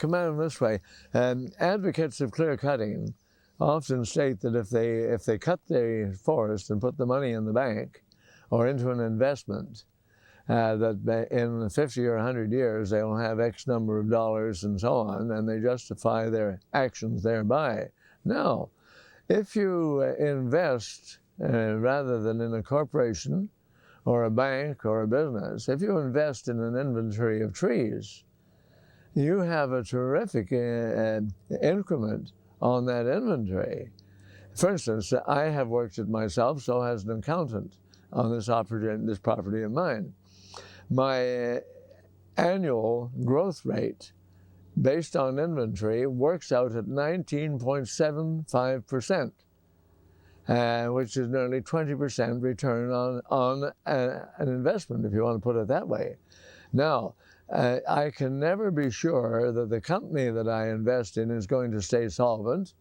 come at them this way. Advocates of clear cutting often state that if they cut the forest and put the money in the bank or into an investment, that in 50 or 100 years they will have X number of dollars and so on, and they justify their actions thereby. Now, if you invest rather than in a corporation or a bank or a business, if you invest in an inventory of trees, you have a terrific increment on that inventory. For instance, I have worked it myself, so has an accountant on this property of mine. My annual growth rate based on inventory works out at 19.75%, which is nearly 20% return on an investment, if you want to put it that way. Now, I can never be sure that the company that I invest in is going to stay solvent.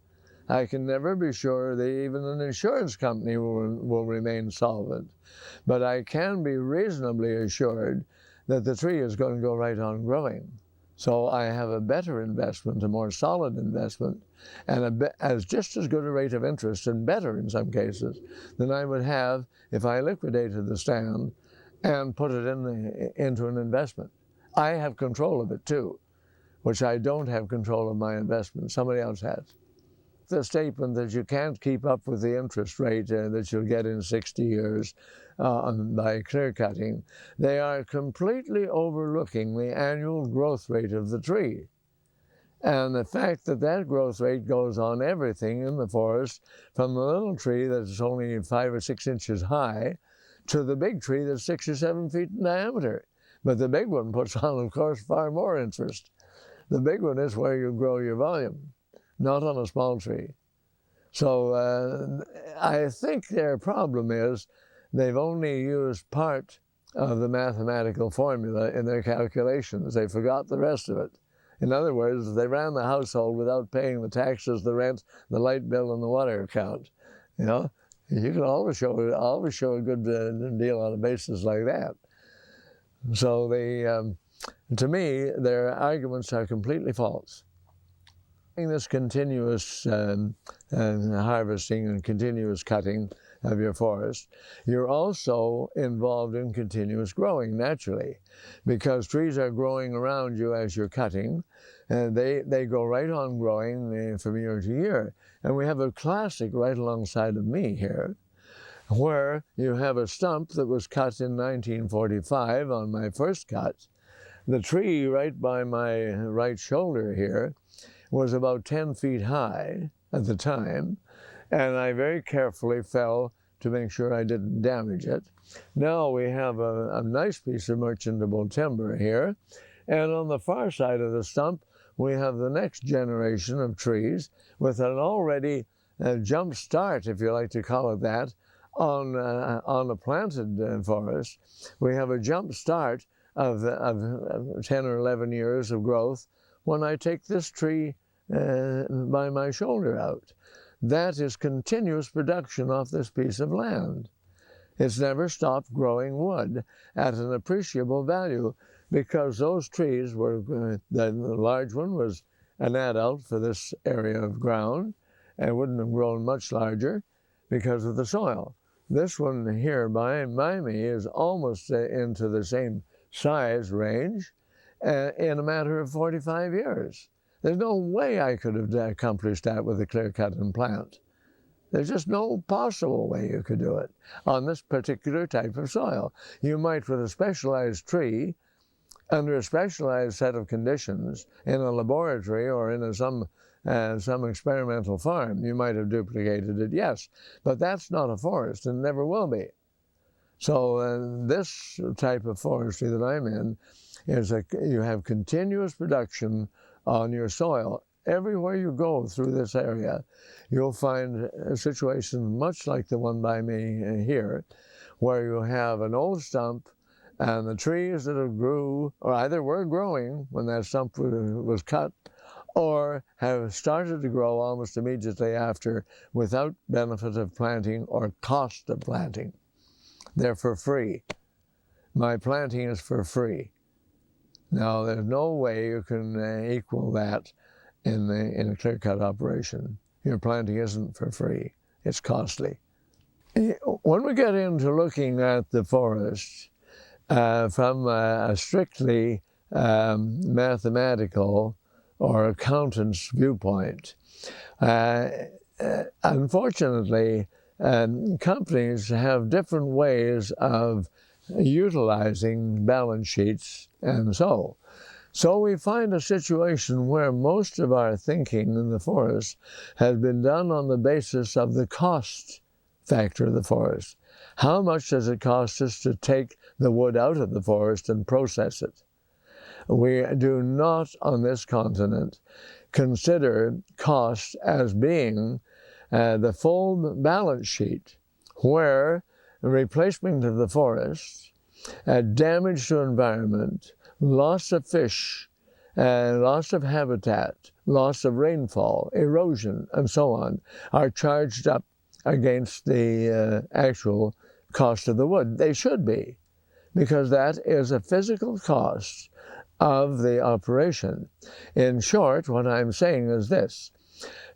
I can never be sure that even an insurance company will remain solvent. But I can be reasonably assured that the tree is going to go right on growing. So I have a better investment, a more solid investment, and just as good a rate of interest, and better in some cases, than I would have if I liquidated the stand and put it into an investment. I have control of it too, which I don't have control of my investment. Somebody else has. The statement that you can't keep up with the interest rate that you'll get in 60 years by clear cutting, they are completely overlooking the annual growth rate of the tree. And the fact that that growth rate goes on everything in the forest, from the little tree that's only 5 or 6 inches high to the big tree that's 6 or 7 feet in diameter. But the big one puts on, of course, far more interest. The big one is where you grow your volume, not on a small tree. So I think their problem is they've only used part of the mathematical formula in their calculations. They forgot the rest of it. In other words, they ran the household without paying the taxes, the rent, the light bill, and the water account. You know, you can always show a good deal on a basis like that. So to me, their arguments are completely false. In this continuous harvesting and continuous cutting of your forest, you're also involved in continuous growing naturally, because trees are growing around you as you're cutting, and they go right on growing from year to year. And we have a classic right alongside of me here, where you have a stump that was cut in 1945 on my first cut. The tree right by my right shoulder here was about 10 feet high at the time, and I very carefully fell to make sure I didn't damage it. Now we have a nice piece of merchantable timber here, and on the far side of the stump we have the next generation of trees with an already jump start, if you like to call it that, on a planted forest. We have a jump start of 10 or 11 years of growth when I take this tree by my shoulder out. That is continuous production off this piece of land. It's never stopped growing wood at an appreciable value, because those trees were, the large one was an adult for this area of ground and wouldn't have grown much larger because of the soil. This one here by me is almost into the same size range in a matter of 45 years. There's no way I could have accomplished that with a clear-cut and plant. There's just no possible way you could do it on this particular type of soil. You might, with a specialized tree, under a specialized set of conditions, in a laboratory or in some experimental farm, you might have duplicated it, yes, but that's not a forest and never will be. So this type of forestry that I'm in is you have continuous production on your soil. Everywhere you go through this area, you'll find a situation much like the one by me here, where you have an old stump and the trees that have grew, or either were growing when that stump was cut, or have started to grow almost immediately after without benefit of planting or cost of planting. They're for free. My planting is for free. Now, there's no way you can equal that in a clear-cut operation. Your planting isn't for free. It's costly. When we get into looking at the forest from a strictly mathematical or accountant's viewpoint, unfortunately, companies have different ways of utilizing balance sheets, and so we find a situation where most of our thinking in the forest has been done on the basis of the cost factor of the forest. How much does it cost us to take the wood out of the forest and process it? We do not on this continent consider cost as being the full balance sheet, where replacement of the forest, damage to environment, loss of fish, loss of habitat, loss of rainfall, erosion, and so on, are charged up against the actual cost of the wood. They should be, because that is a physical cost of the operation. In short, what I'm saying is this,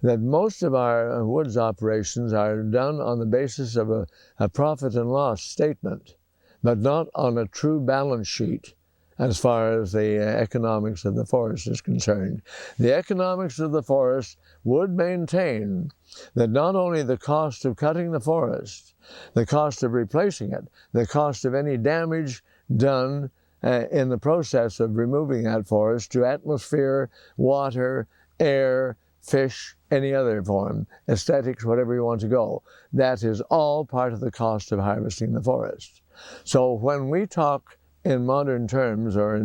that most of our woods operations are done on the basis of a profit and loss statement, but not on a true balance sheet as far as the economics of the forest is concerned. The economics of the forest would maintain that not only the cost of cutting the forest, the cost of replacing it, the cost of any damage done in the process of removing that forest to atmosphere, water, air, fish, any other form, aesthetics, whatever you want to go. That is all part of the cost of harvesting the forest. So when we talk in modern terms or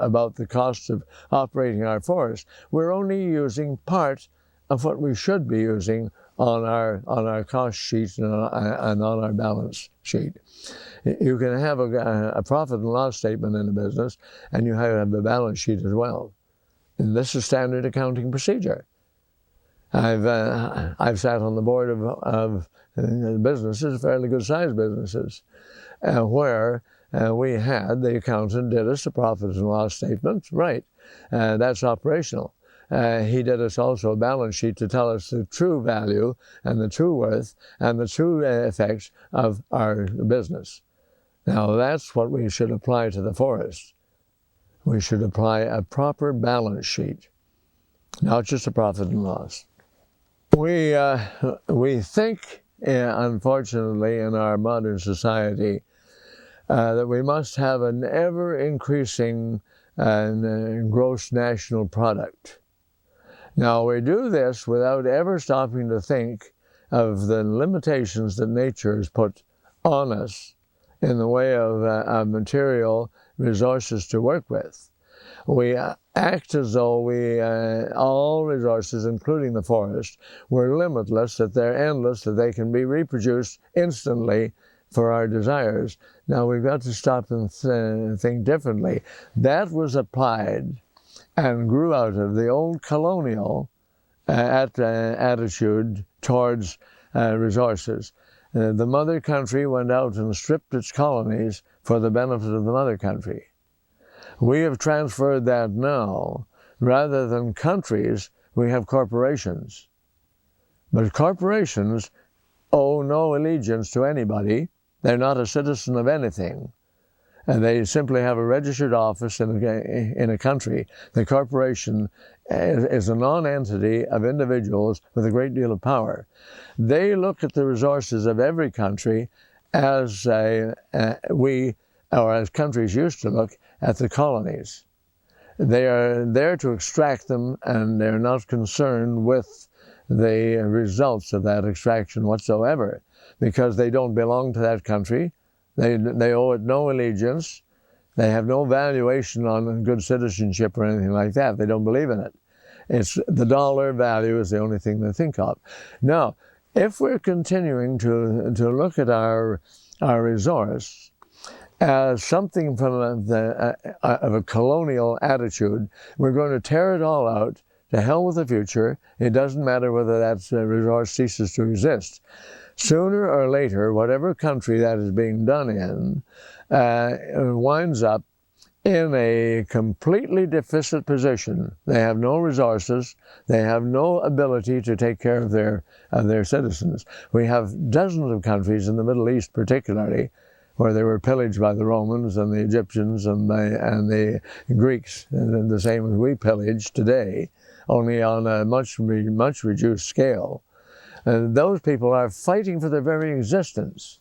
about the cost of operating our forest, we're only using part of what we should be using on our cost sheet and on our balance sheet. You can have a profit and loss statement in a business, and you have a balance sheet as well. And this is standard accounting procedure. I've sat on the board of businesses, fairly good-sized businesses, where we had the accountant did us a profit and loss statement, right? That's operational. He did us also a balance sheet to tell us the true value and the true worth and the true effects of our business. Now, that's what we should apply to the forest. We should apply a proper balance sheet, not just a profit and loss. We think, unfortunately, in our modern society, that we must have an ever-increasing gross national product. Now, we do this without ever stopping to think of the limitations that nature has put on us in the way of material resources to work with. We act as though all resources, including the forest, were limitless, that they're endless, that they can be reproduced instantly for our desires. Now, we've got to stop and think differently. That was applied and grew out of the old colonial attitude towards resources. The mother country went out and stripped its colonies for the benefit of the mother country. We have transferred that now. Rather than countries, we have corporations. But corporations owe no allegiance to anybody. They're not a citizen of anything. And they simply have a registered office in a country. The corporation is a non-entity of individuals with a great deal of power. They look at the resources of every country as as countries used to look at the colonies. They are there to extract them, and they're not concerned with the results of that extraction whatsoever, because they don't belong to that country. They owe it no allegiance. They have no valuation on good citizenship or anything like that. They don't believe in it. It's the dollar value is the only thing they think of. Now, if we're continuing to look at our resource as something from of a colonial attitude, we're going to tear it all out. To hell with the future. It doesn't matter whether that resource ceases to exist. Sooner or later, whatever country that is being done in winds up in a completely deficit position. They have no resources. They have no ability to take care of their citizens. We have dozens of countries in the Middle East particularly where they were pillaged by the Romans and the Egyptians and the Greeks, and the same as we pillage today, only on a much reduced scale. And those people are fighting for their very existence.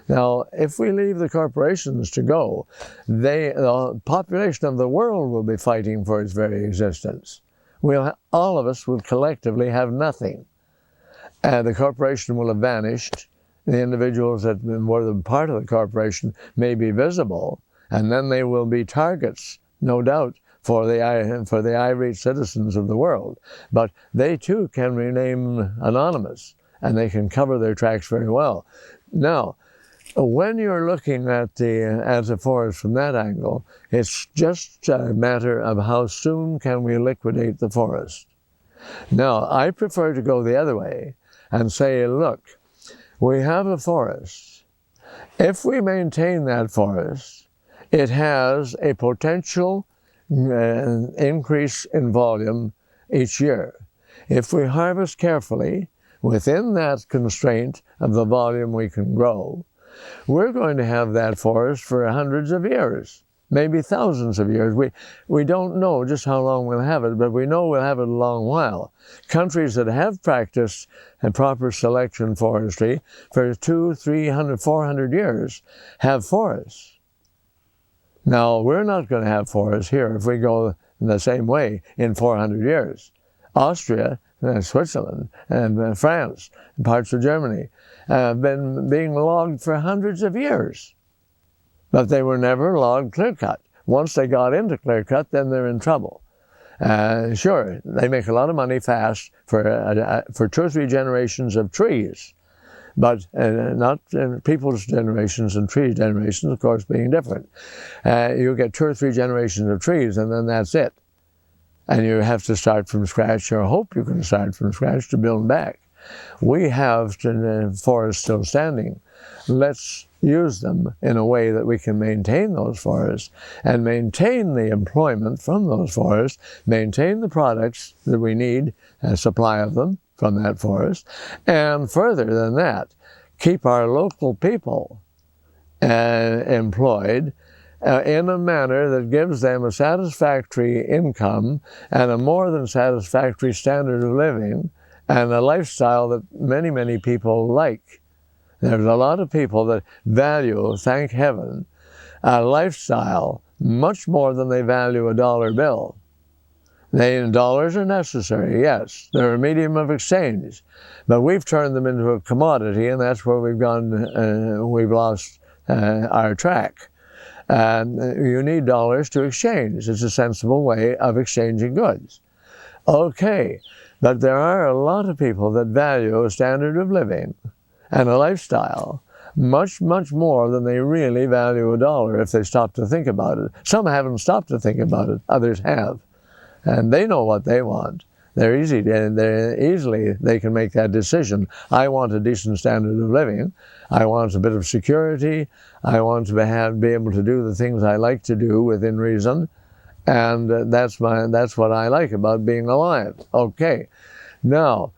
Now, if we leave the corporations to go, the population of the world will be fighting for its very existence. All of us will collectively have nothing. And the corporation will have vanished. The individuals that were the part of the corporation may be visible, and then they will be targets, no doubt, for the irate citizens of the world. But they too can remain anonymous, and they can cover their tracks very well. Now, when you're looking at the forest from that angle, it's just a matter of how soon can we liquidate the forest. Now, I prefer to go the other way and say, look, we have a forest. If we maintain that forest, it has a potential increase in volume each year. If we harvest carefully within that constraint of the volume we can grow, we're going to have that forest for hundreds of years, maybe thousands of years. We don't know just how long we'll have it, but we know we'll have it a long while. Countries that have practiced proper selection forestry for 200, 300, 400 years have forests. Now, we're not going to have forests here if we go in the same way in 400 years. Austria, Switzerland, and France, and parts of Germany have been being logged for hundreds of years. But they were never logged clear-cut. Once they got into clear-cut, then they're in trouble. Sure, they make a lot of money fast for 2 or 3 generations of trees, but not people's generations and tree generations, of course, being different. You get 2 or 3 generations of trees, and then that's it. And you have to start from scratch, or hope you can start from scratch to build back. We have forests still standing. Let's use them in a way that we can maintain those forests and maintain the employment from those forests, maintain the products that we need, a supply of them from that forest, and further than that, keep our local people employed in a manner that gives them a satisfactory income and a more than satisfactory standard of living and a lifestyle that many, many people like. There's a lot of people that value, thank heaven, a lifestyle much more than they value a dollar bill. Dollars are necessary, yes. They're a medium of exchange. But we've turned them into a commodity, and that's where we've lost our track. You need dollars to exchange. It's a sensible way of exchanging goods. Okay, but there are a lot of people that value a standard of living and a lifestyle much, much more than they really value a dollar if they stop to think about it. Some haven't stopped to think about it, others have. And they know what they want. They can make that decision. I want a decent standard of living. I want a bit of security. I want to be able to do the things I like to do within reason. And that's what I like about being alive. Okay, now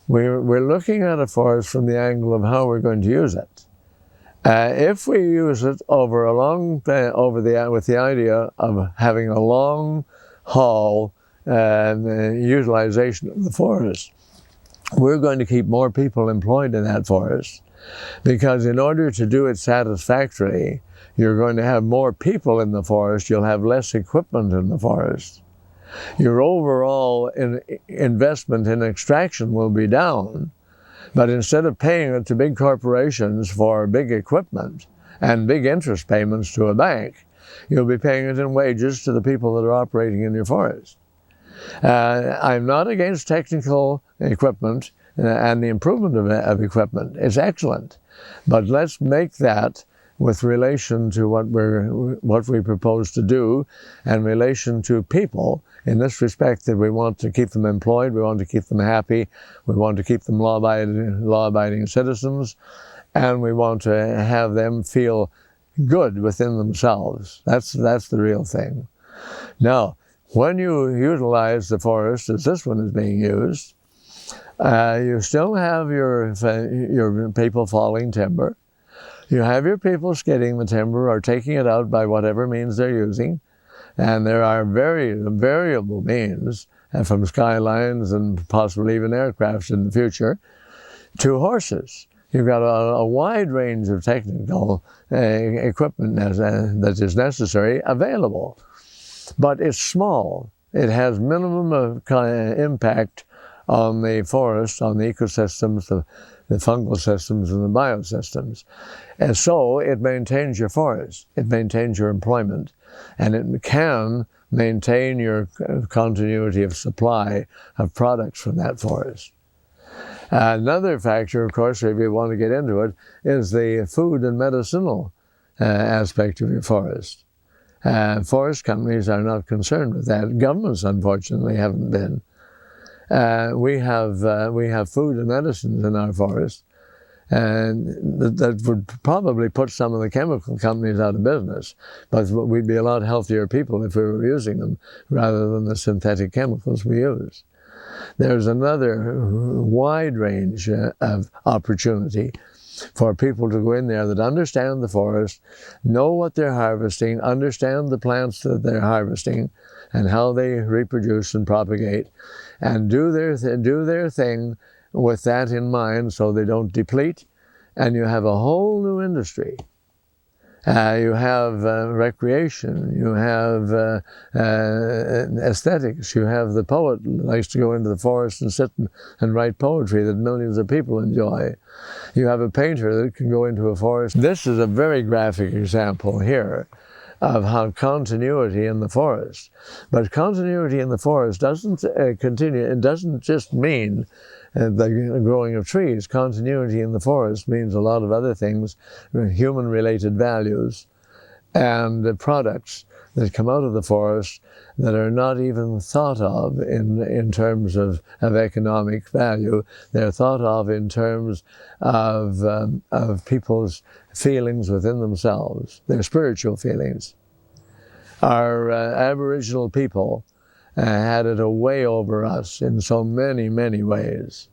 we're looking at a forest from the angle of how we're going to use it. If we use it with the idea of having a long haul utilization of the forest, we're going to keep more people employed in that forest, because in order to do it satisfactorily, you're going to have more people in the forest, you'll have less equipment in the forest. Your overall investment in extraction will be down, but instead of paying it to big corporations for big equipment and big interest payments to a bank, you'll be paying it in wages to the people that are operating in your forest. I'm not against technical equipment and the improvement of equipment. It's excellent, but let's make that with relation to what we propose to do, and relation to people in this respect, that we want to keep them employed, we want to keep them happy, we want to keep them law-abiding citizens, and we want to have them feel good within themselves. That's the real thing. Now, when you utilize the forest as this one is being used, you still have your people falling timber. You have your people skidding the timber or taking it out by whatever means they're using. And there are very variable means, from skylines and possibly even aircraft in the future, to horses. You've got a wide range of technical equipment that is necessary available. But it's small. It has minimum of impact on the forest, on the ecosystems, the fungal systems, and the biosystems. And so it maintains your forest, it maintains your employment, and it can maintain your continuity of supply of products from that forest. Another factor, of course, if you want to get into it, is the food and medicinal aspect of your forest. Forest companies are not concerned with that. Governments, unfortunately, haven't been. We have food and medicines in our forest, and that would probably put some of the chemical companies out of business. But we'd be a lot healthier people if we were using them rather than the synthetic chemicals we use. There's another wide range of opportunity for people to go in there that understand the forest, know what they're harvesting, understand the plants that they're harvesting, and how they reproduce and propagate, and do their thing with that in mind so they don't deplete, and you have a whole new industry. You have recreation, you have aesthetics, you have the poet who likes to go into the forest and sit and write poetry that millions of people enjoy. You have a painter that can go into a forest. This is a very graphic example here of how continuity in the forest. But continuity in the forest doesn't continue, it doesn't just mean the growing of trees. Continuity in the forest means a lot of other things, human-related values and products that come out of the forest that are not even thought of in terms of economic value. They're thought of in terms of people's feelings within themselves, their spiritual feelings. Our Aboriginal people had it way over us in so many, many ways.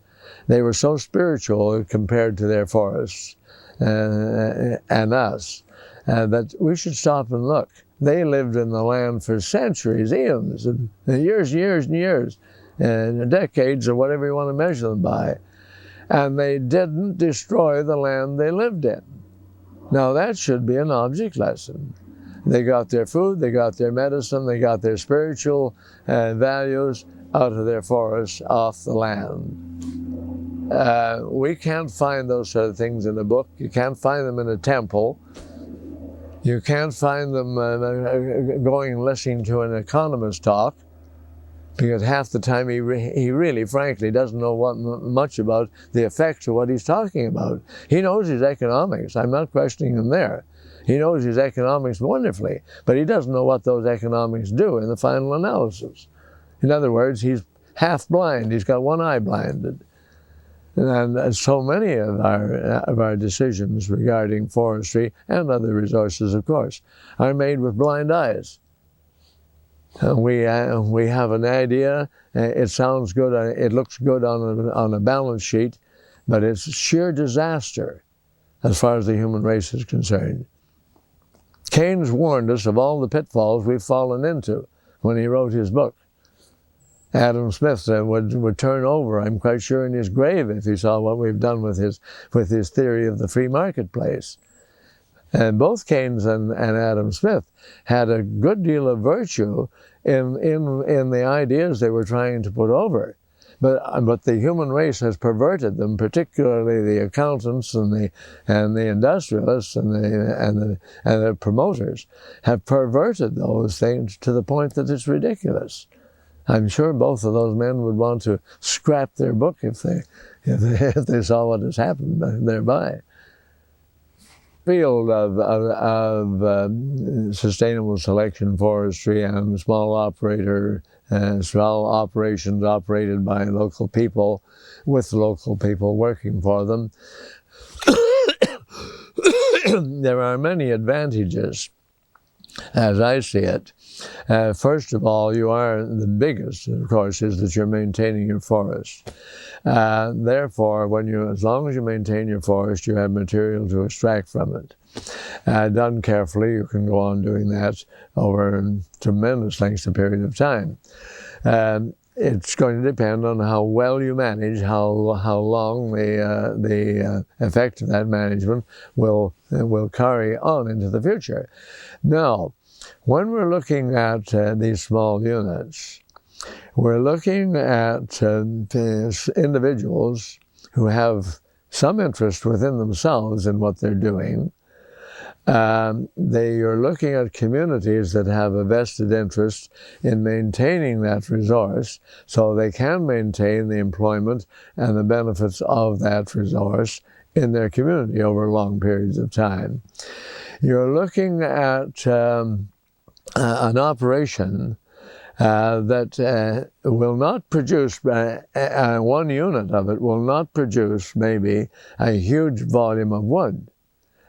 They were so spiritual compared to their forests and us that we should stop and look. They lived in the land for centuries, eons, and years and years, and decades, or whatever you want to measure them by. And they didn't destroy the land they lived in. Now that should be an object lesson. They got their food, they got their medicine, they got their spiritual values out of their forests, off the land. We can't find those sort of things in a book. You can't find them in a temple. You can't find them going and listening to an economist talk, because half the time he really, frankly, doesn't know much about the effects of what he's talking about. He knows his economics. I'm not questioning him there. He knows his economics wonderfully, but he doesn't know what those economics do in the final analysis. In other words, he's half blind. He's got one eye blinded. And so many of our decisions regarding forestry and other resources, of course, are made with blind eyes. We have an idea. It sounds good. It looks good on a balance sheet, but it's sheer disaster as far as the human race is concerned. Keynes warned us of all the pitfalls we've fallen into when he wrote his book. Adam Smith would turn over, I'm quite sure, in his grave if he saw what we've done with his theory of the free marketplace. And both Keynes and Adam Smith had a good deal of virtue in the ideas they were trying to put over. But the human race has perverted them, particularly the accountants and the industrialists and the promoters have perverted those things to the point that it's ridiculous. I'm sure both of those men would want to scrap their book if they saw what has happened thereby. Field of sustainable selection forestry and small operations operated by local people, with local people working for them, there are many advantages, as I see it. First of all, the biggest, of course, is that you're maintaining your forest. Therefore, as long as you maintain your forest, you have material to extract from it. Done carefully, you can go on doing that over a tremendous lengths of period of time. It's going to depend on how well you manage, how long the effect of that management will carry on into the future. Now, when we're looking at these small units, we're looking at individuals who have some interest within themselves in what they're doing. You're looking at communities that have a vested interest in maintaining that resource so they can maintain the employment and the benefits of that resource in their community over long periods of time. You're looking at an operation that will not produce, one unit of it will not produce maybe a huge volume of wood,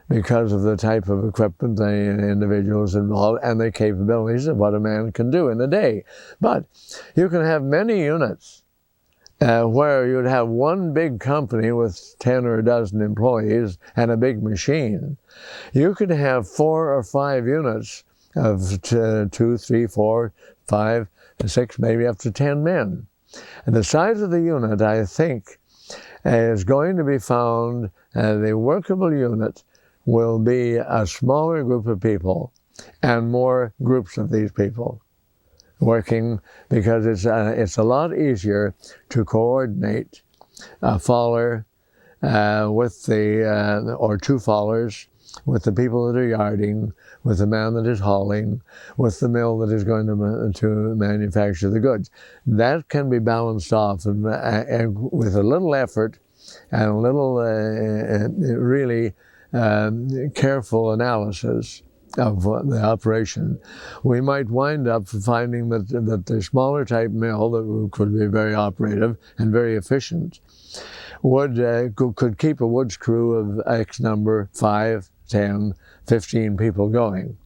because of the type of equipment, the individuals involved, and the capabilities of what a man can do in a day. But you can have many units where you'd have one big company with 10 or a dozen employees and a big machine. You could have 4 or 5 units of 2, 3, 4, 5, 6, maybe up to 10 men. And the size of the unit, I think, is going to be found, the workable unit will be a smaller group of people and more groups of these people working, because it's a lot easier to coordinate a faller with or 2 fallers, with the people that are yarding, with the man that is hauling, with the mill that is going to manufacture the goods. That can be balanced off and with a little effort and a little really careful analysis of the operation, we might wind up finding that the smaller type mill that could be very operative and very efficient could keep a woods crew of X number, 5, 10, 15 people going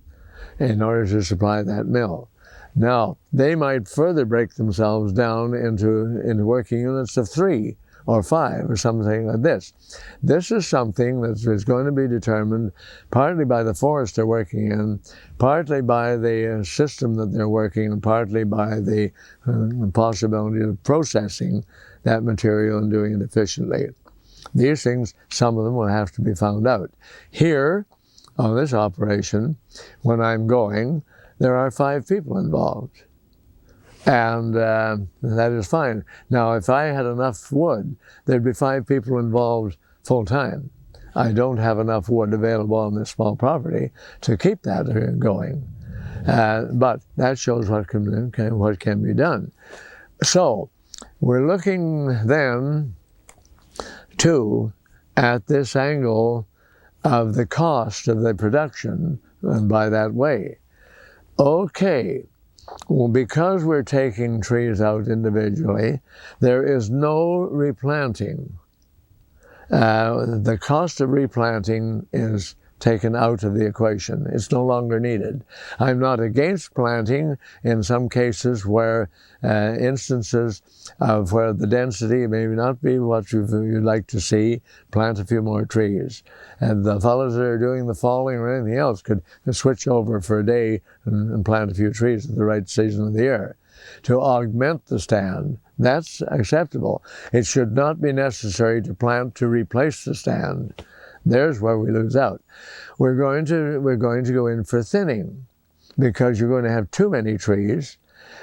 in order to supply that mill. Now, they might further break themselves down into working units of 3 or 5 or something like this. This is something that is going to be determined partly by the forest they're working in, partly by the system that they're working in, partly by the possibility of processing that material and doing it efficiently. These things, some of them will have to be found out. Here, on this operation, when I'm going, there are 5 people involved. And that is fine. Now, if I had enough wood, there'd be 5 people involved full time. I don't have enough wood available on this small property to keep that going. But that shows what can be done. So, we're looking then, too, at this angle of the cost of the production, and by that way. Okay. Well, because we're taking trees out individually, there is no replanting. The cost of replanting is taken out of the equation. It's no longer needed. I'm not against planting in some cases where instances of where the density may not be what you'd like to see, plant a few more trees. And the fellows that are doing the falling or anything else could switch over for a day and plant a few trees at the right season of the year. To augment the stand, that's acceptable. It should not be necessary to plant to replace the stand. There's where we lose out. We're going to go in for thinning, because you're going to have too many trees,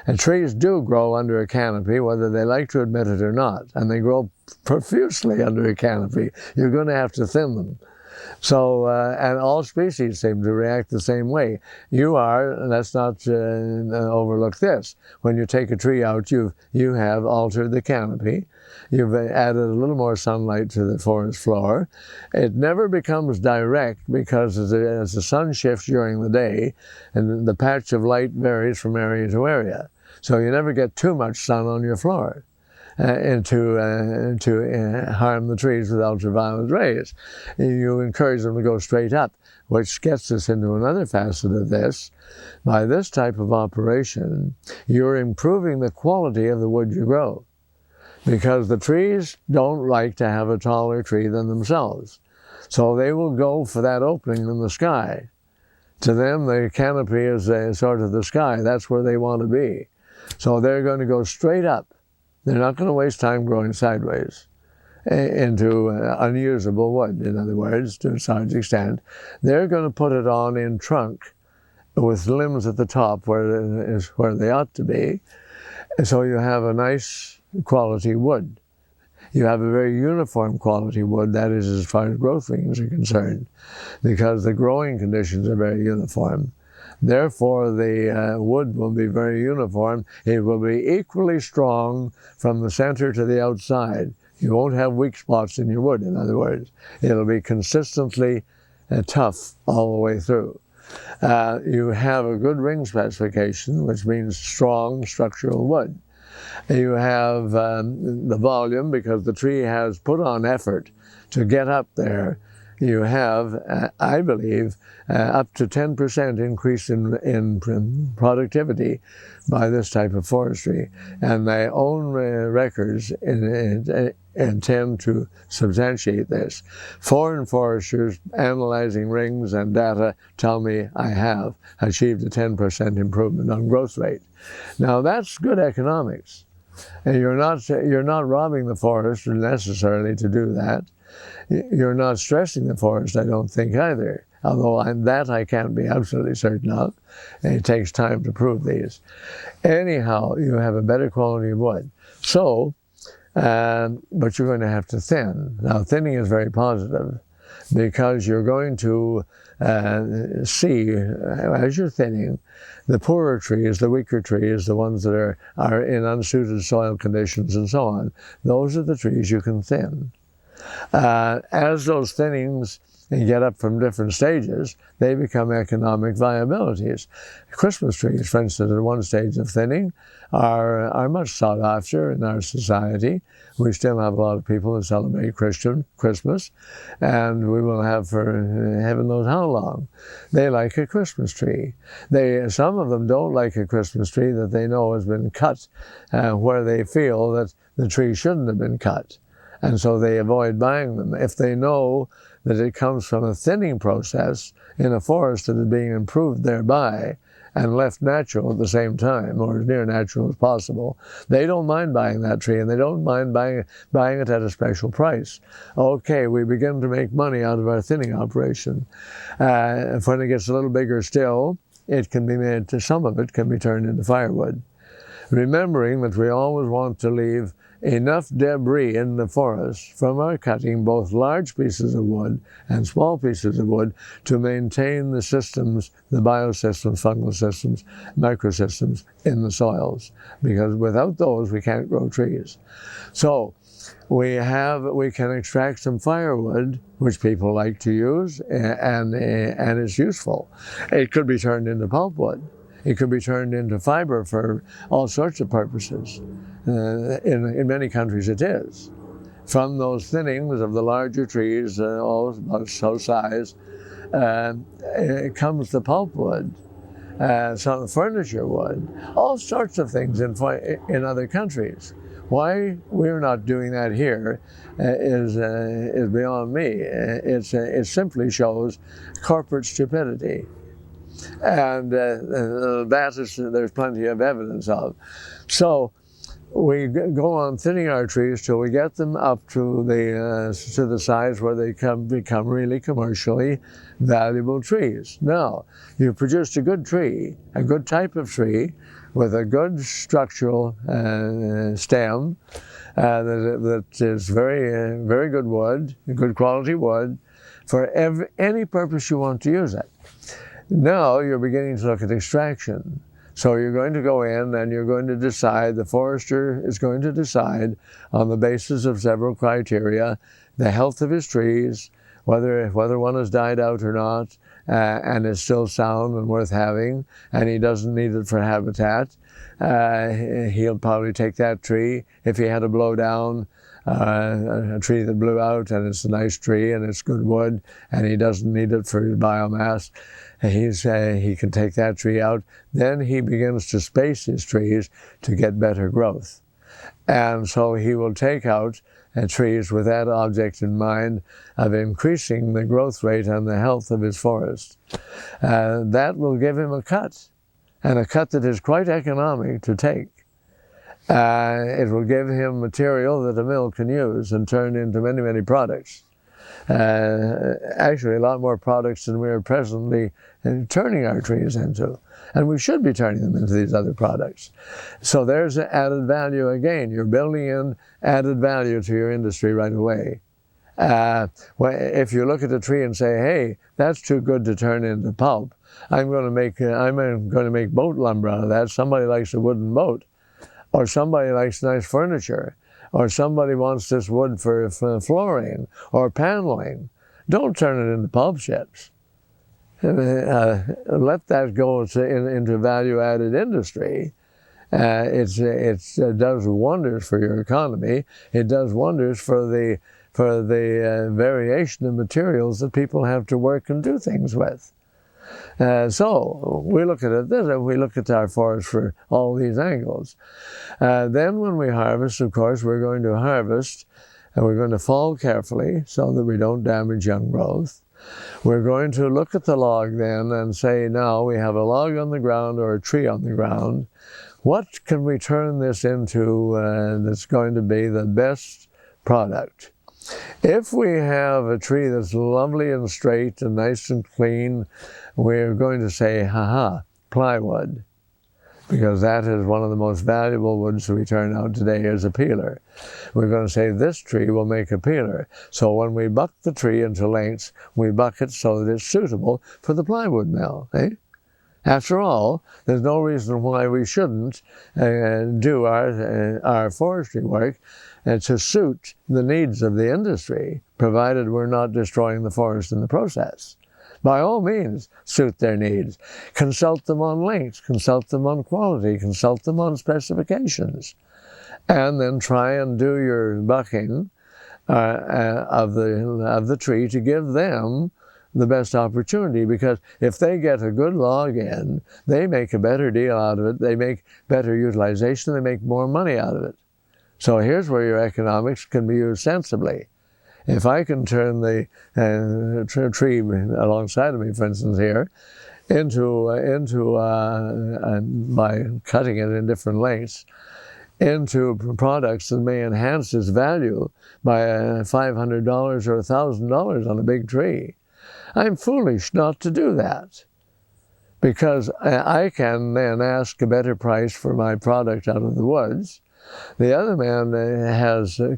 and trees do grow under a canopy, whether they like to admit it or not, and they grow profusely under a canopy. You're going to have to thin them. So, and all species seem to react the same way. Let's not overlook this. When you take a tree out, you have altered the canopy. You've added a little more sunlight to the forest floor. It never becomes direct, because as the sun shifts during the day, and the patch of light varies from area to area. So you never get too much sun on your floor. to harm the trees with ultraviolet rays. You encourage them to go straight up, which gets us into another facet of this. By this type of operation, you're improving the quality of the wood you grow, because the trees don't like to have a taller tree than themselves. So they will go for that opening in the sky. To them, the canopy is sort of the sky. That's where they want to be. So they're going to go straight up. They're not going to waste time growing sideways into unusable wood, in other words, to a large extent. They're going to put it on in trunk with limbs at the top where is where they ought to be. And so you have a nice quality wood. You have a very uniform quality wood, that is, as far as growth rings are concerned, because the growing conditions are very uniform. Therefore, the wood will be very uniform. It will be equally strong from the center to the outside. You won't have weak spots in your wood, in other words. It'll be consistently tough all the way through. You have a good ring specification, which means strong structural wood. You have the volume, because the tree has put on effort to get up there. You have, I believe, up to 10% increase in productivity by this type of forestry. And my own records intend to substantiate this. Foreign foresters analyzing rings and data tell me I have achieved a 10% improvement on growth rate. Now that's good economics. And you're not robbing the forest necessarily to do that. You're not stressing the forest, I don't think, either. Although I can't be absolutely certain of. And it takes time to prove these. Anyhow, you have a better quality of wood. So, but you're going to have to thin. Now, thinning is very positive, because you're going to see, as you're thinning, the poorer trees, the weaker trees, the ones that are in unsuited soil conditions and so on, those are the trees you can thin. As those thinnings get up from different stages, they become economic viabilities. Christmas trees, for instance, at one stage of thinning, are much sought after in our society. We still have a lot of people who celebrate Christmas, and we will have for heaven knows how long. They like a Christmas tree. Some of them don't like a Christmas tree that they know has been cut where they feel that the tree shouldn't have been cut. And so they avoid buying them. If they know that it comes from a thinning process in a forest that is being improved thereby and left natural at the same time, or as near natural as possible, they don't mind buying that tree, and they don't mind buying it at a special price. Okay, we begin to make money out of our thinning operation. When it gets a little bigger still, it can be made, some of it can be turned into firewood. Remembering that we always want to leave enough debris in the forest from our cutting, both large pieces of wood and small pieces of wood, to maintain the systems, the biosystems, fungal systems, microsystems in the soils. Because without those, we can't grow trees. So we can extract some firewood, which people like to use, and it's useful. It could be turned into pulpwood. It could be turned into fiber for all sorts of purposes. In many countries it is. From those thinnings of the larger trees, all about so size, comes the pulpwood, some furniture wood, all sorts of things in other countries. Why we're not doing that here is beyond me. It simply shows corporate stupidity. And there's plenty of evidence of. So we go on thinning our trees till we get them up to the size where they become really commercially valuable trees. Now, you've produced a good tree, a good type of tree, with a good structural stem that is very good wood, good quality wood, for any purpose you want to use it. Now you're beginning to look at extraction. So you're going to go in and you're going to decide, the forester is going to decide on the basis of several criteria, the health of his trees, whether one has died out or not, and is still sound and worth having, and he doesn't need it for habitat, he'll probably take that tree. If he had to blow down a tree that blew out and it's a nice tree and it's good wood and he doesn't need it for his biomass, he can take that tree out. Then he begins to space his trees to get better growth. And so he will take out trees with that object in mind of increasing the growth rate and the health of his forest. That will give him a cut, and a cut that is quite economic to take. It will give him material that a mill can use and turn into many, many products. Actually, a lot more products than we are presently turning our trees into. And we should be turning them into these other products. So there's added value again. You're building in added value to your industry right away. If you look at a tree and say, hey, that's too good to turn into pulp, I'm going to make boat lumber out of that. Somebody likes a wooden boat, or somebody likes nice furniture, or somebody wants this wood for flooring or paneling. Don't turn it into pulp chips. Let that go into value-added industry. It does wonders for your economy. It does wonders for the variation of materials that people have to work and do things with. So we look at it this, we look at our forest for all these angles. Then when we harvest, of course, we're going to harvest and we're going to fall carefully so that we don't damage young growth. We're going to look at the log then and say, now we have a log on the ground or a tree on the ground. What can we turn this into that's going to be the best product? If we have a tree that's lovely and straight and nice and clean, we're going to say, plywood, because that is one of the most valuable woods we turn out today as a peeler. We're going to say this tree will make a peeler. So when we buck the tree into lengths, we buck it so that it's suitable for the plywood mill. After all, there's no reason why we shouldn't do our forestry work to suit the needs of the industry, provided we're not destroying the forest in the process. By all means, suit their needs. Consult them on length, consult them on quality, consult them on specifications, and then try and do your bucking of the tree to give them the best opportunity, because if they get a good log in, they make a better deal out of it, they make better utilization, they make more money out of it. So here's where your economics can be used sensibly. If I can turn the tree alongside of me, for instance, here, by cutting it in different lengths, into products that may enhance its value by $500 or $1,000 on a big tree, I'm foolish not to do that, because I can then ask a better price for my product out of the woods. The other man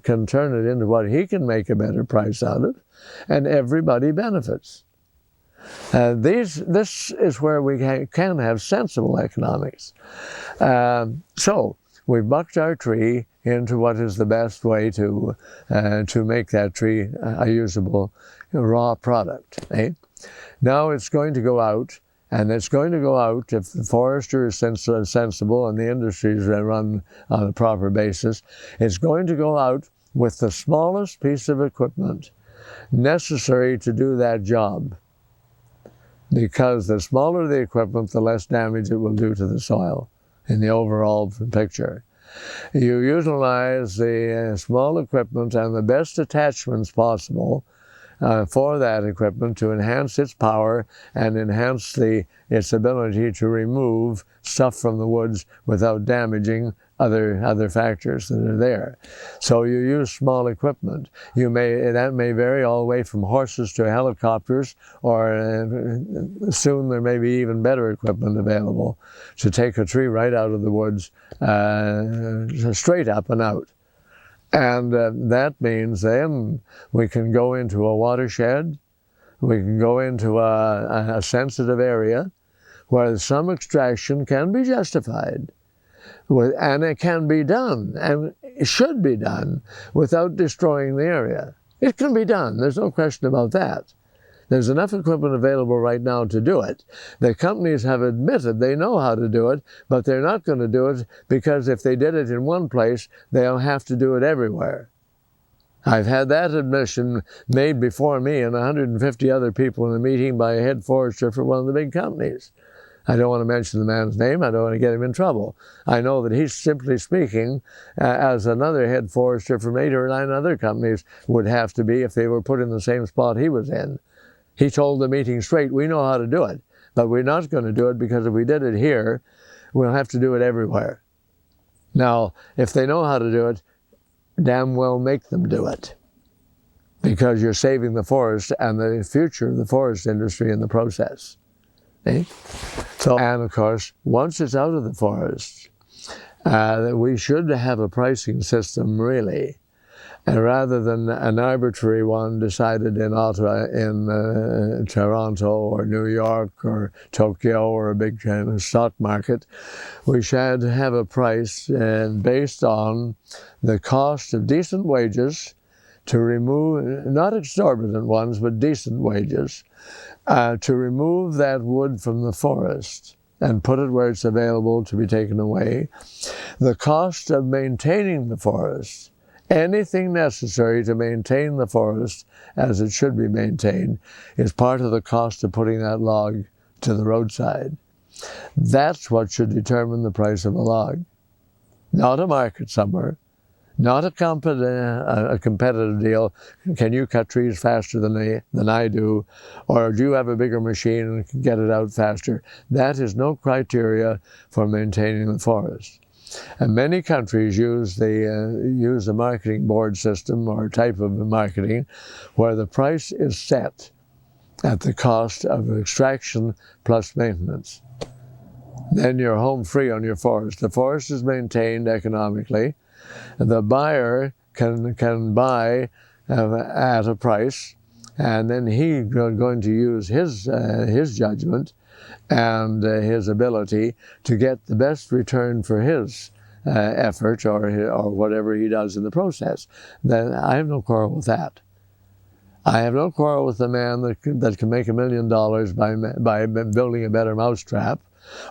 can turn it into what he can make a better price out of, and everybody benefits. This is where we can have sensible economics. So we've bucked our tree into what is the best way to make that tree a usable raw product. Now it's going to go out. And it's going to go out, if the forester is sensible and the industry is run on a proper basis, it's going to go out with the smallest piece of equipment necessary to do that job. Because the smaller the equipment, the less damage it will do to the soil in the overall picture. You utilize the small equipment and the best attachments possible for that equipment to enhance its power and enhance its ability to remove stuff from the woods without damaging other factors that are there. So you use small equipment. That may vary all the way from horses to helicopters, or soon there may be even better equipment available to take a tree right out of the woods, straight up and out. And that means then we can go into a watershed, we can go into a sensitive area where some extraction can be justified, and it can be done, and it should be done without destroying the area. It can be done, there's no question about that. There's enough equipment available right now to do it. The companies have admitted they know how to do it, but they're not going to do it because if they did it in one place, they'll have to do it everywhere. I've had that admission made before me and 150 other people in a meeting by a head forester for one of the big companies. I don't want to mention the man's name. I don't want to get him in trouble. I know that he's simply speaking as another head forester from 8 or 9 other companies would have to be if they were put in the same spot he was in. He told the meeting straight, we know how to do it, but we're not going to do it because if we did it here, we'll have to do it everywhere. Now, if they know how to do it, damn well make them do it, because you're saving the forest and the future of the forest industry in the process. Eh? So, and of course, once it's out of the forest, we should have a pricing system really, rather than an arbitrary one decided in Ottawa, in Toronto or New York or Tokyo or a big stock market. We should have a price based on the cost of decent wages to remove, not exorbitant ones, but decent wages, to remove that wood from the forest and put it where it's available to be taken away. The cost of maintaining the forest, anything necessary to maintain the forest as it should be maintained, is part of the cost of putting that log to the roadside. That's what should determine the price of a log, not a market somewhere. Not a competitive deal. Can you cut trees faster than I do? Or do you have a bigger machine and can get it out faster? That is no criteria for maintaining the forest. And many countries use the marketing board system or type of marketing where the price is set at the cost of extraction plus maintenance. Then you're home free on your forest. The forest is maintained economically. The buyer can buy at a price, and then he's going to use his judgment and his ability to get the best return for his effort or whatever he does in the process. Then I have no quarrel with that. I have no quarrel with the man that can make $1 million by building a better mousetrap,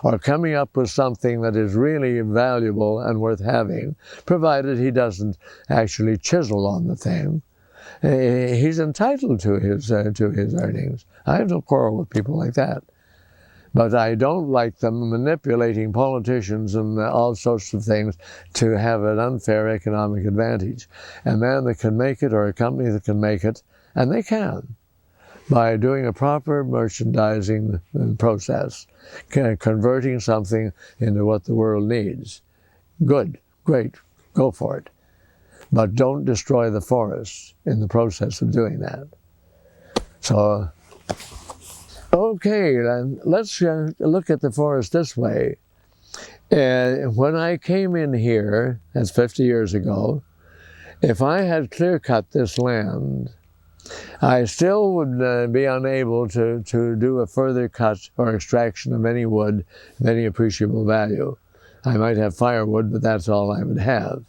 or coming up with something that is really valuable and worth having, provided he doesn't actually chisel on the thing. He's entitled to his earnings. I have no quarrel with people like that. But I don't like them manipulating politicians and all sorts of things to have an unfair economic advantage. A man that can make it, or a company that can make it, and they can, by doing a proper merchandising process, converting something into what the world needs. Good, great, go for it. But don't destroy the forests in the process of doing that. So, okay, then let's look at the forest this way. When I came in here, that's 50 years ago, if I had clear-cut this land, I still would be unable to do a further cut or extraction of any wood of any appreciable value. I might have firewood, but that's all I would have.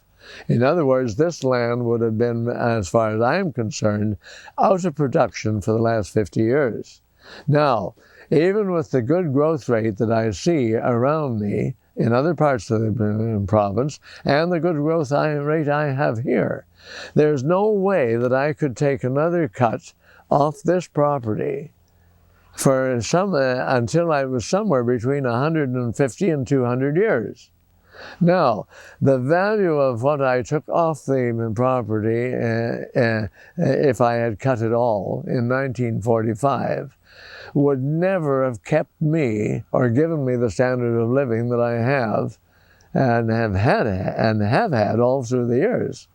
In other words, this land would have been, as far as I'm concerned, out of production for the last 50 years. Now, even with the good growth rate that I see around me in other parts of the province, and the good growth rate I have here, there's no way that I could take another cut off this property for until I was somewhere between 150 and 200 years. Now, the value of what I took off the property, if I had cut it all in 1945, would never have kept me or given me the standard of living that I have and have had all through the years.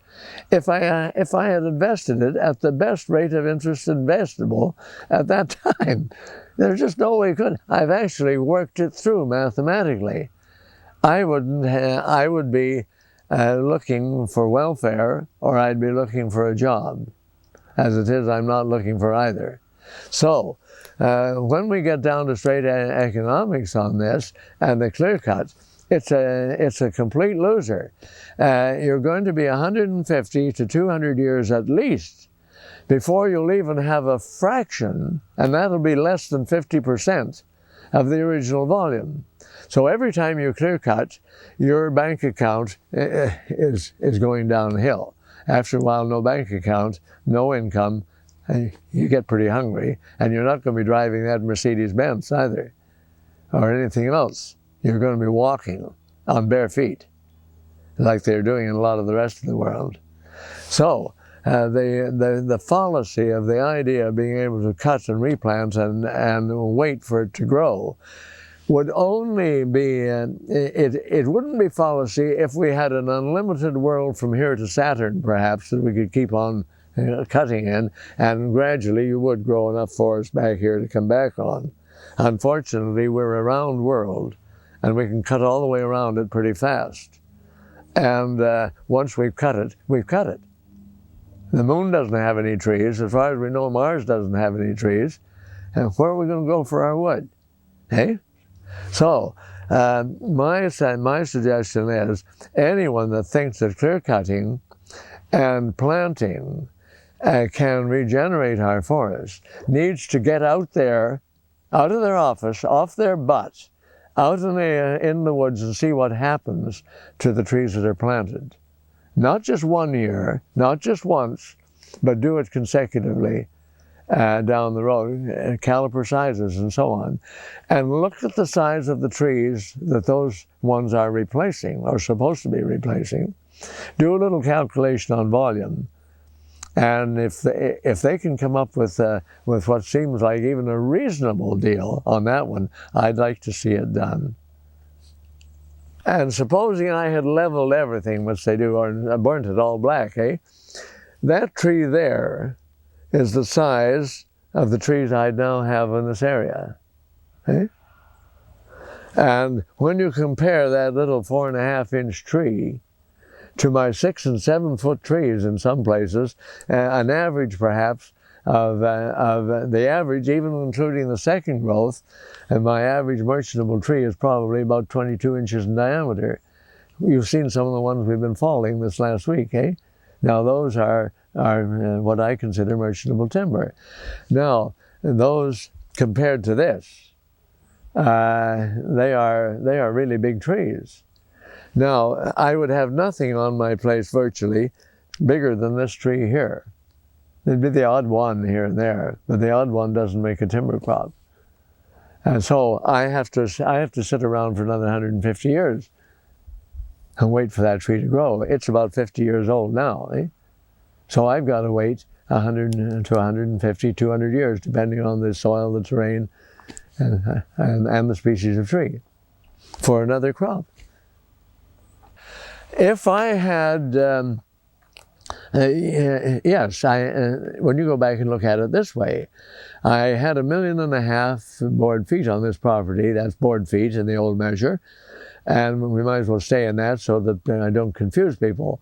If I had invested it at the best rate of interest investable at that time, there's just no way it could. I've actually worked it through mathematically. I would be looking for welfare, or I'd be looking for a job. As it is, I'm not looking for either. So, when we get down to straight economics on this and the clear cut, it's a complete loser. You're going to be 150 to 200 years at least before you'll even have a fraction, and that'll be less than 50% of the original volume. So every time you clear cut, your bank account is going downhill. After a while, no bank account, no income, and you get pretty hungry, and you're not going to be driving that Mercedes-Benz either, or anything else. You're going to be walking on bare feet, like they're doing in a lot of the rest of the world. So the fallacy of the idea of being able to cut and replant and wait for it to grow would only be, it wouldn't be fallacy if we had an unlimited world from here to Saturn, perhaps, that we could keep on cutting in, and gradually you would grow enough forest back here to come back on. Unfortunately, we're a round world, and we can cut all the way around it pretty fast. And once we've cut it, we've cut it. The moon doesn't have any trees. As far as we know, Mars doesn't have any trees. And where are we going to go for our wood? Hey? So, my suggestion is anyone that thinks that clear cutting and planting can regenerate our forest needs to get out there, out of their office, off their butt, out in the woods and see what happens to the trees that are planted. Not just 1 year, not just once, but do it consecutively down the road, caliper sizes and so on, and look at the size of the trees that those ones are replacing, or supposed to be replacing. Do a little calculation on volume, and if they can come up with what seems like even a reasonable deal on that one, I'd like to see it done. And supposing I had leveled everything, which they do, or burnt it all black, that tree there is the size of the trees I now have in this area. And when you compare that little 4.5-inch tree to my 6 and 7 foot trees in some places, an average perhaps of the average, even including the second growth, and my average merchantable tree is probably about 22 inches in diameter. You've seen some of the ones we've been falling this last week, Now those are what I consider merchantable timber. Now those compared to this, they are really big trees. Now I would have nothing on my place virtually bigger than this tree here. There'd be the odd one here and there, but the odd one doesn't make a timber crop. And so I have to sit around for another 150 years and wait for that tree to grow. It's about 50 years old now, So I've got to wait 100 to 150, 200 years, depending on the soil, the terrain, and the species of tree, for another crop. If I had, yes, when you go back and look at it this way, I had 1.5 million board feet on this property. That's board feet in the old measure. And we might as well stay in that so that I don't confuse people.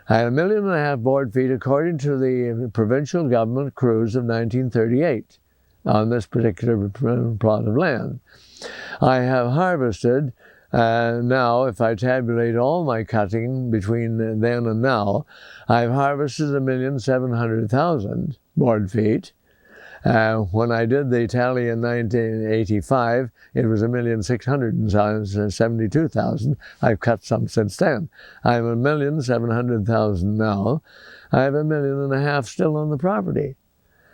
I had 1.5 million board feet according to the provincial government cruise of 1938 on this particular plot of land. I have harvested, now if I tabulate all my cutting between then and now, I've harvested 1,700,000 board feet. When I did the tally in 1985, it was 1,672,000. I've cut some since then. I'm 1,700,000 now. I have 1.5 million still on the property.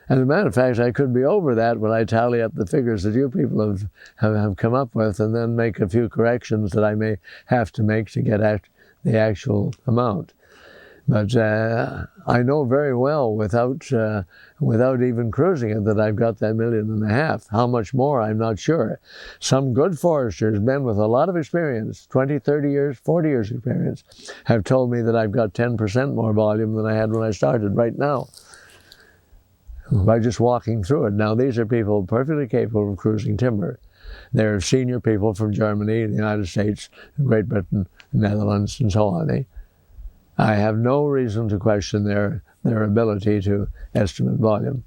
As a matter of fact, I could be over that when I tally up the figures that you people have come up with, and then make a few corrections that I may have to make to get at the actual amount. But I know very well, without even cruising it, that I've got that 1.5 million. How much more, I'm not sure. Some good foresters, men with a lot of experience, 20, 30 years, 40 years experience, have told me that I've got 10% more volume than I had when I started right now, by just walking through it. Now, these are people perfectly capable of cruising timber. They're senior people from Germany, the United States, Great Britain, Netherlands, and so on. I have no reason to question their ability to estimate volume.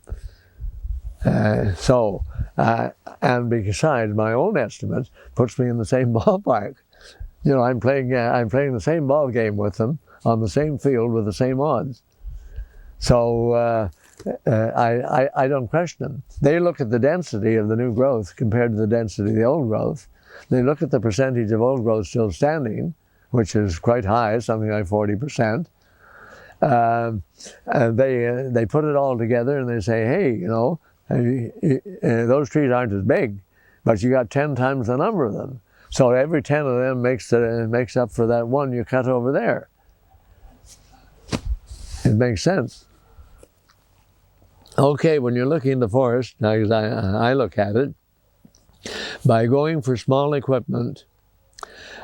And besides, my own estimate puts me in the same ballpark. You know, I'm playing the same ball game with them on the same field with the same odds. So I don't question them. They look at the density of the new growth compared to the density of the old growth. They look at the percentage of old growth still standing, which is quite high, something like 40%. And they put it all together and they say, hey, you know, those trees aren't as big, but you got 10 times the number of them. So every 10 of them makes up for that one you cut over there. It makes sense. Okay, when you're looking at the forest, now as I look at it, by going for small equipment,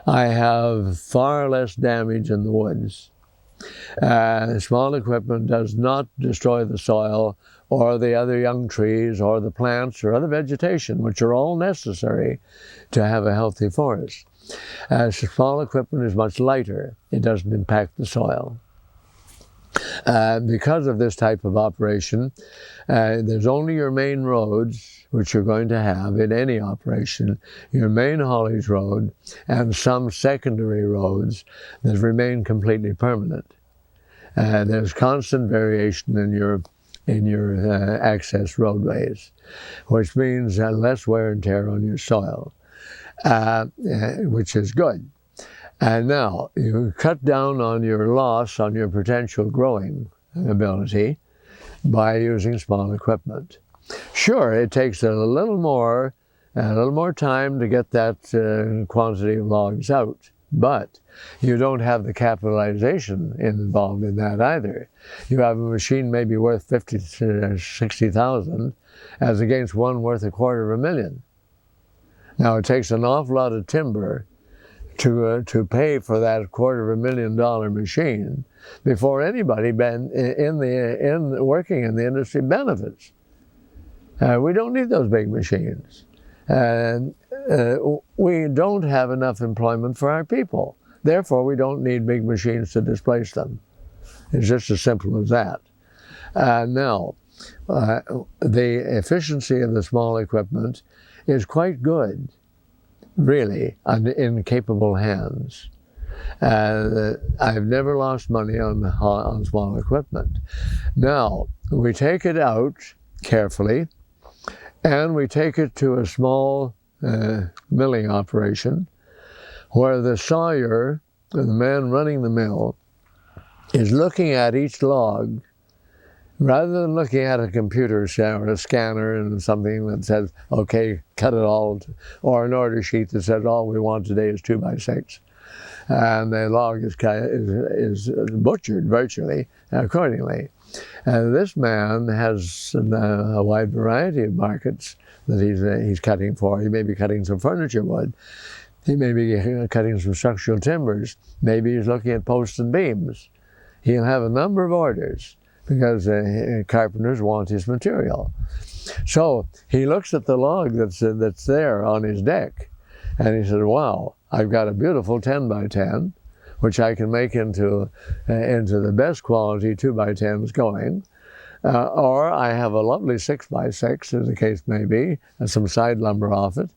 I have far less damage in the woods. Small equipment does not destroy the soil or the other young trees or the plants or other vegetation, which are all necessary to have a healthy forest. Small equipment is much lighter. It doesn't impact the soil. Because of this type of operation, there's only your main roads, which you're going to have in any operation, your main haulage road and some secondary roads that remain completely permanent. There's constant variation in your access roadways, which means less wear and tear on your soil, which is good. And now, you cut down on your loss, on your potential growing ability by using small equipment. Sure, it takes a little more time to get that quantity of logs out, but you don't have the capitalization involved in that either. You have a machine maybe worth 50 to 60,000 as against one worth $250,000. Now, it takes an awful lot of timber to pay for that $250,000 machine before anybody working in the industry benefits. We don't need those big machines. We don't have enough employment for our people. Therefore, we don't need big machines to displace them. It's just as simple as that. Now, the efficiency of the small equipment is quite good, really, in capable hands. I've never lost money on small equipment. Now, we take it out carefully, and we take it to a small milling operation where the sawyer, the man running the mill, is looking at each log rather than looking at a computer or a scanner and something that says, okay, cut it all, or an order sheet that says all we want today is 2x6. And the log is butchered virtually accordingly. This man has a wide variety of markets that he's cutting for. He may be cutting some furniture wood. He may be cutting some structural timbers. Maybe he's looking at posts and beams. He'll have a number of orders because carpenters want his material. So he looks at the log that's there on his deck, and he says, wow, I've got a beautiful 10x10, which I can make into the best quality 2x10s going, or I have a lovely 6x6, as the case may be, and some side lumber off it,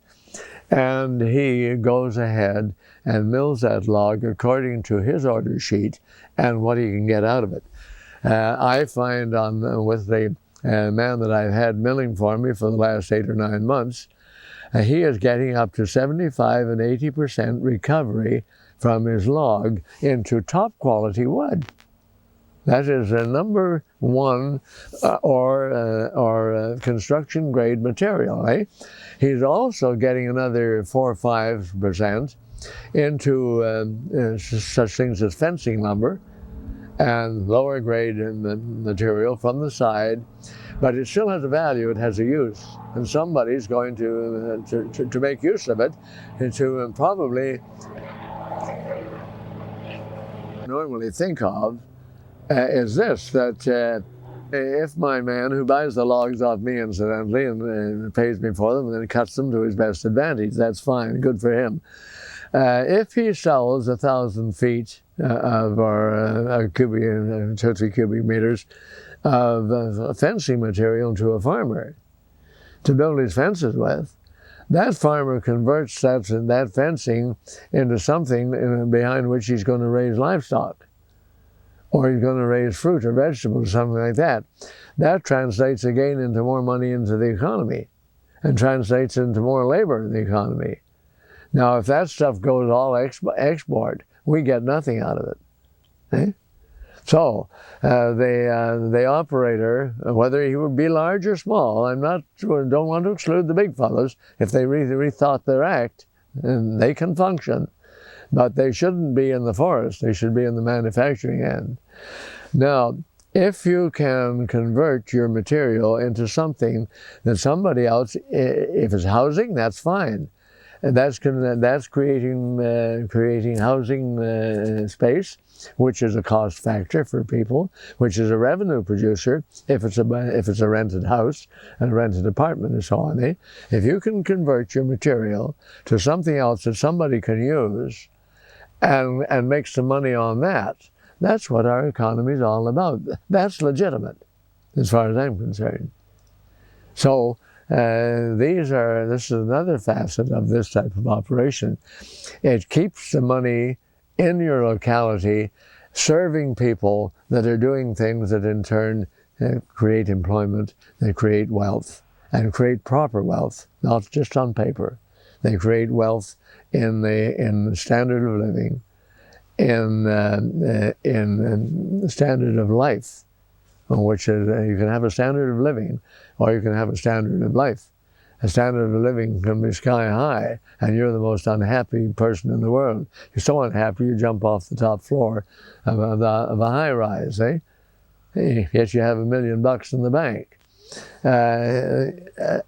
and he goes ahead and mills that log according to his order sheet and what he can get out of it. I find with the man that I've had milling for me for the last 8 or 9 months, he is getting up to 75 and 80% recovery from his log into top quality wood. That is a number one or construction grade material. He's also getting another 4 or 5% into such things as fencing lumber and lower grade material from the side, but it still has a value, it has a use, and somebody's going to make use of it and to probably normally think of is this, that if my man who buys the logs off me incidentally and pays me for them and then cuts them to his best advantage, that's fine, good for him. If he sells 1,000 feet or 2 or 3 cubic meters of fencing material to a farmer to build his fences with, that farmer converts that fencing into something behind which he's going to raise livestock. or he's going to raise fruit or vegetables, something like that. That translates again into more money into the economy and translates into more labor in the economy. Now, if that stuff goes all export, we get nothing out of it. Eh? So the operator, whether he would be large or small, don't want to exclude the big fellows. If they rethought their act, and they can function, but they shouldn't be in the forest. They should be in the manufacturing end. Now, if you can convert your material into something that somebody else, if it's housing, that's fine. And that's creating housing space, which is a cost factor for people, which is a revenue producer if it's a rented house and a rented apartment and so on. Eh? If you can convert your material to something else that somebody can use and make some money on that, that's what our economy is all about. That's legitimate, as far as I'm concerned. So this is another facet of this type of operation. It keeps the money in your locality, serving people that are doing things that in turn create employment, they create wealth, and create proper wealth, not just on paper. They create wealth in the standard of living, in the standard of life, which is you can have a standard of living or you can have a standard of life. A standard of living can be sky high and you're the most unhappy person in the world. You're so unhappy you jump off the top floor of a high rise, eh? Yet you have $1 million in the bank. A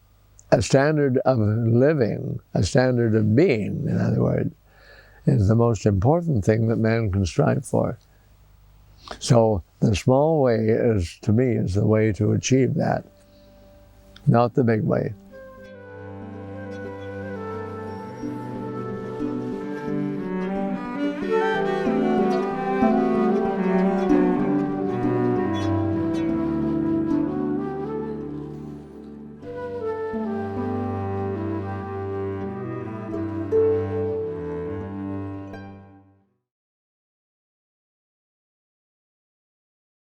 standard of living, a standard of being, in other words, is the most important thing that man can strive for. So the small way to me, is the way to achieve that, not the big way.